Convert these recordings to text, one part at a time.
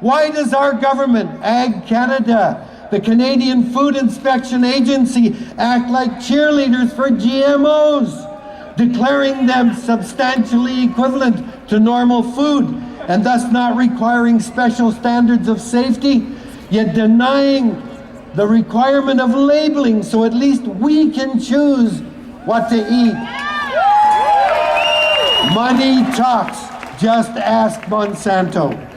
Why does our government, Ag Canada, the Canadian Food Inspection Agency, act like cheerleaders for GMOs, declaring them substantially equivalent to normal food and thus not requiring special standards of safety, yet denying the requirement of labeling so at least we can choose what to eat? Money talks. Just ask Monsanto.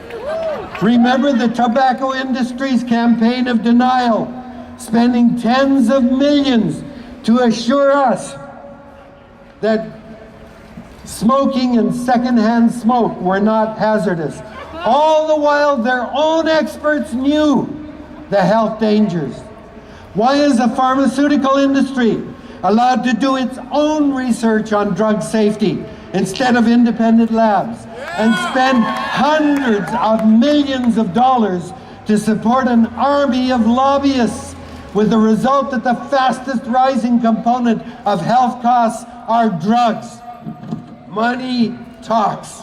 Remember the tobacco industry's campaign of denial, spending tens of millions to assure us that smoking and secondhand smoke were not hazardous. All the while their own experts knew the health dangers. Why is the pharmaceutical industry allowed to do its own research on drug safety instead of independent labs, and spend hundreds of millions of dollars to support an army of lobbyists, with the result that the fastest rising component of health costs are drugs? Money talks.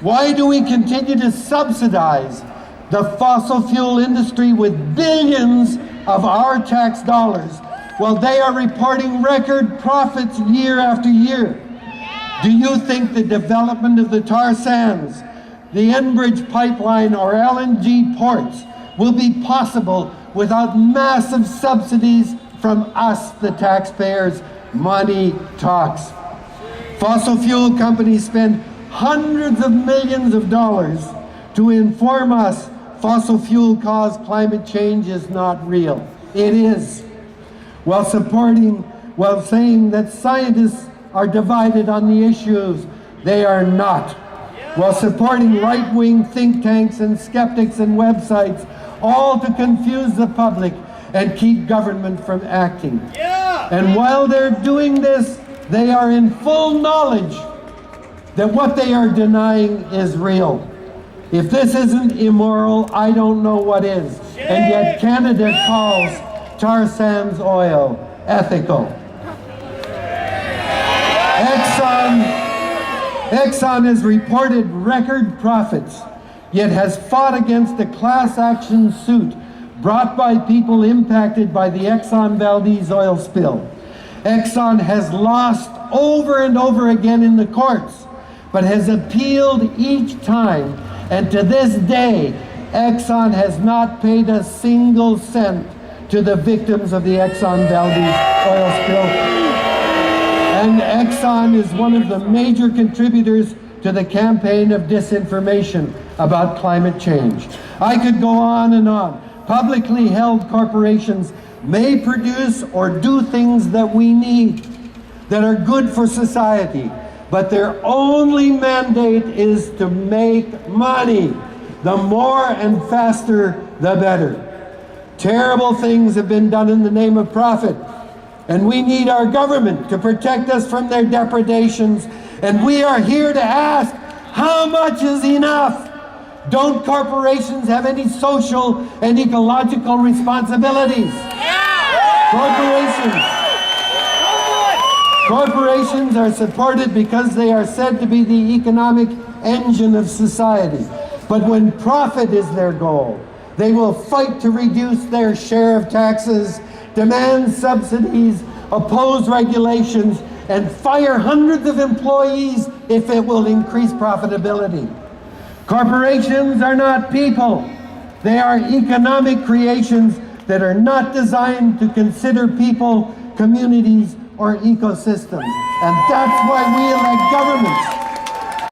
Why do we continue to subsidize the fossil fuel industry with billions of our tax dollars while they are reporting record profits year after year? Do you think the development of the tar sands, the Enbridge pipeline, or LNG ports will be possible without massive subsidies from us, the taxpayers? Money talks. Fossil fuel companies spend hundreds of millions of dollars to inform us fossil fuel-caused climate change is not real. It is. While saying that scientists are divided on the issues, they are not. While supporting right-wing think tanks and skeptics and websites, all to confuse the public and keep government from acting. And while they're doing this, they are in full knowledge that what they are denying is real. If this isn't immoral, I don't know what is. And yet Canada calls tar sands oil ethical. Exxon has reported record profits, yet has fought against a class action suit brought by people impacted by the Exxon Valdez oil spill. Exxon has lost over and over again in the courts, but has appealed each time, and to this day, Exxon has not paid a single cent to the victims of the Exxon Valdez oil spill. And Exxon is one of the major contributors to the campaign of disinformation about climate change. I could go on and on. Publicly held corporations may produce or do things that we need, that are good for society, but their only mandate is to make money. The more and faster, the better. Terrible things have been done in the name of profit, and we need our government to protect us from their depredations. And we are here to ask, how much is enough? Don't corporations have any social and ecological responsibilities? Corporations are supported because they are said to be the economic engine of society. But when profit is their goal, they will fight to reduce their share of taxes, demand subsidies, oppose regulations, and fire hundreds of employees if it will increase profitability. Corporations are not people. They are economic creations that are not designed to consider people, communities, or ecosystems. And that's why we elect governments